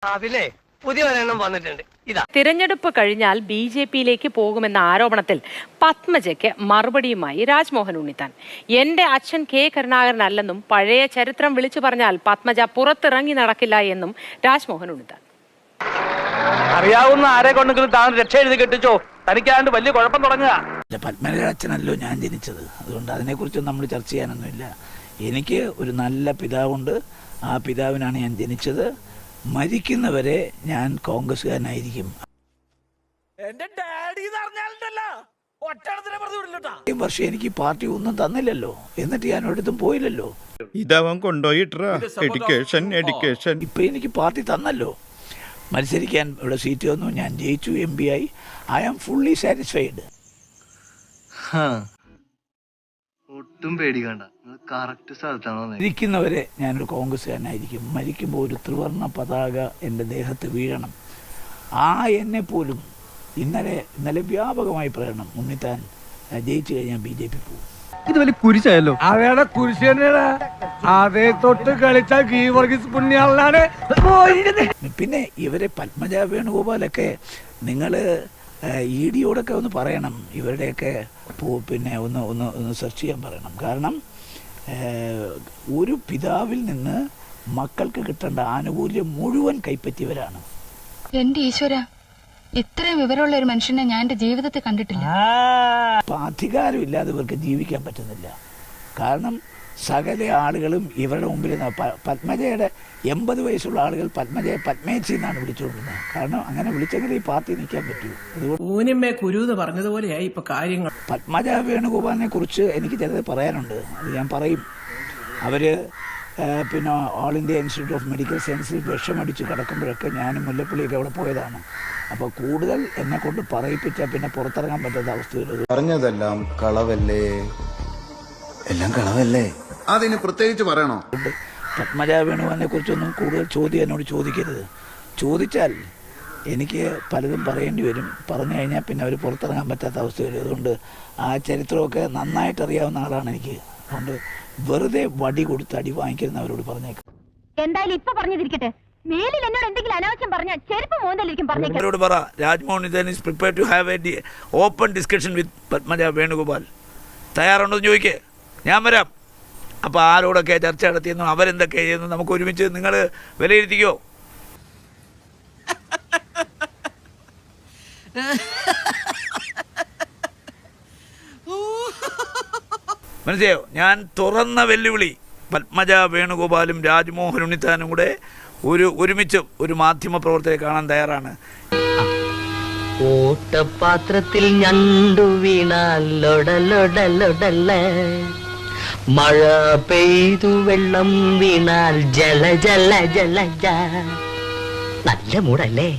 പിന്നെ പുതിയ ഒരെണ്ണം വന്നിട്ടുണ്ട്. ഇതാ. തിരഞ്ഞെടുപ്പ് കഴിഞ്ഞാൽ BJP-യിലേക്ക് പോകുമെന്ന ആരോപണത്തിൽ പത്മജയ്ക്ക് മറുപടിയുമായി രാജ്മോഹൻ ഉണ്ണിത്താൻ. എന്റെ അച്ഛൻ K കരുണാകരൻ അല്ലെന്നും പഴയ ചരിത്രം വിളിച്ചു പറഞ്ഞാൽ പത്മജ പുറത്തിറങ്ങി നടക്കില്ല എന്നും രാജ്മോഹൻ ഉണ്ണിത്താൻ. അറിയാവുന്ന ആരെ കൊണ്ടെങ്കിലും താൻ രക്ഷ എഴുതി കെട്ടിച്ചോ, തനിക്കാണ്ട് വലിയ കുഴപ്പം തുടങ്ങുക. പത്മജയുടെ അച്ഛനല്ലോ ഞാൻ ജനിച്ചത്, അതുകൊണ്ട് അതിനെക്കുറിച്ച് നമ്മൾ ചർച്ച ചെയ്യാനൊന്നുമില്ല. എനിക്ക് ഒരു നല്ല പിതാവുണ്ട്, ആ പിതാവിനാണ് ഞാൻ ജനിച്ചത്. മരിക്കുന്നവരെ ഞാൻ കോൺഗ്രസ്സുകാരനായിരിക്കും. വർഷം എനിക്ക് പാർട്ടി ഒന്നും തന്നില്ലല്ലോ, എന്നിട്ട് ഞാൻ ഒരിടത്തും പോയില്ലല്ലോ. ഇതവൻ കൊണ്ടുപോയിട്ടാ എഡ്യൂക്കേഷൻ. ഇപ്പൊ എനിക്ക് പാർട്ടി തന്നല്ലോ, മത്സരിക്കാൻ ഇവിടെ സീറ്റ് തന്നു, ഞാൻ ജയിച്ചു, MP ആയി. I am fully satisfied. ഒട്ടും പേടിക്കണ്ട, കറക്റ്റ് സ്ഥലത്താണ്. മരിക്കുന്നവരെ ഞാനൊരു കോൺഗ്രസ്സുകാരനായിരിക്കും. മരിക്കുമ്പോൾ ഒരു ത്രിവർണ്ണ പതാക എൻ്റെ ദേഹത്ത് വീഴണം. എന്നെ പോലും ഇന്നലെ വ്യാപകമായി പറയണം, ഉണ്ണിത്താൻ ജയിച്ചു കഴിഞ്ഞാൽ BJP പോകും. ഇത് വലിയ കുരിശായല്ലോ. അവയുടെ കുരിശ് തന്നെയാണ്. അതേ തൊട്ട് കളിച്ച ഗീവർഗീസ് പുണ്യാളാണ്. പിന്നെ ഇവരെ പത്മജ വേണുഗോപാലൊക്കെ നിങ്ങൾ EDയോടൊക്കെ ഒന്ന് പറയണം, ഇവരുടെയൊക്കെ പിന്നെ ഒന്ന് സെർച്ച് ചെയ്യാൻ പറയണം. കാരണം ഒരു പിതാവിൽ നിന്ന് മക്കൾക്ക് കിട്ടേണ്ട ആനുകൂല്യം മുഴുവൻ കൈപ്പറ്റിയവരാണ്. എന്റെ ഈശ്വര, ഇത്രയും വിവരമുള്ള ഒരു മനുഷ്യനെ ഞാൻ എന്റെ ജീവിതത്തിൽ കണ്ടിട്ടില്ല. അധികാരം ഇല്ലാതെ ഇവർക്ക് ജീവിക്കാൻ പറ്റുന്നില്ല. കാരണം സകല ആളുകളും ഇവരുടെ മുമ്പിൽ പത്മജയുടെ 80 വയസ്സുള്ള ആളുകൾ പത്മജയെ പത്മേച്ചി എന്നാണ് വിളിച്ചുകൊണ്ടിരുന്നത്. കാരണം അങ്ങനെ വിളിച്ചെങ്കിൽ ഈ പാർട്ടി നിൽക്കാൻ പറ്റൂ. അതുകൊണ്ട് പറഞ്ഞതുപോലെയായി ഇപ്പൊ കാര്യങ്ങൾ. പത്മജ വേണുഗോപാലിനെ കുറിച്ച് എനിക്ക് ചിലത് പറയാനുണ്ട്, അത് ഞാൻ പറയും. അവര് പിന്നെ all India institute of medical സയൻസിൽ വിഷമടിച്ച് കിടക്കുമ്പോഴൊക്കെ ഞാനും മുല്ലപ്പള്ളിയൊക്കെ അവിടെ പോയതാണ്. അപ്പോൾ കൂടുതൽ എന്നെ കൊണ്ട് പറയിപ്പിച്ചാൽ പിന്നെ പുറത്തിറങ്ങാൻ പറ്റാത്ത അവസ്ഥയിൽ പറഞ്ഞതെല്ലാം കളവല്ലേ, എല്ലാം കളവല്ലേ, അതിന് പ്രത്യേകിച്ച് പറയണോ? പത്മജ വേണുഗോപാലിനെ കുറിച്ചൊന്നും കൂടുതൽ ചോദ്യം എന്നോട് ചോദിക്കരുത്. ചോദിച്ചാൽ എനിക്ക് പലതും പറയേണ്ടി വരും. പറഞ്ഞു കഴിഞ്ഞാൽ പിന്നെ അവർ പുറത്തിറങ്ങാൻ പറ്റാത്ത അവസ്ഥ വരും. അതുകൊണ്ട് ആ ചരിത്രമൊക്കെ നന്നായിട്ട് അറിയാവുന്ന ആളാണ് എനിക്ക്. അതുകൊണ്ട് വെറുതെ വടി കൊടുത്ത് അടി വാങ്ങിക്കുന്നവരോട് പറഞ്ഞേക്കും. എന്തായാലും ഇപ്പൊ പറഞ്ഞിരിക്കട്ടെ, മേലിൽ എന്നോട് എന്തെങ്കിലും അനാവശ്യം പറഞ്ഞാൽ ചെരുപ്പ് മോന്തലിരിക്കും പറഞ്ഞേക്കാം. അവരോട് പറ, Rajmohan Unnithan is prepared to have a open discussion with Padmaja Venugopal. തയ്യാറുണ്ടോ എന്ന് ചോദിക്കേ, ഞാൻ വരാം. അപ്പോൾ ആരോടൊക്കെ ചർച്ച നടത്തിയെന്നും അവരെന്തൊക്കെ ചെയ്യുന്നു നമുക്ക് ഒരുമിച്ച് നിങ്ങൾ വിലയിരുത്തിക്കോ. മനസ്സിലായോ? ഞാൻ തുറന്ന വെല്ലുവിളി. പത്മജ വേണുഗോപാലും രാജ്മോഹൻ ഉണ്ണിത്താനും കൂടെ ഒരുമിച്ച് ഒരു മാധ്യമ പ്രവർത്തകരെ കാണാൻ തയ്യാറാണ്. ഓട്ടപാത്രത്തിൽ ഞണ്ടു വീണാൽ ലൊടലൊടലൊടല, മഴ പെയ്തു വെള്ളം വീണാൽ ജല ജല ജല. നല്ല മൂടല്ലേ?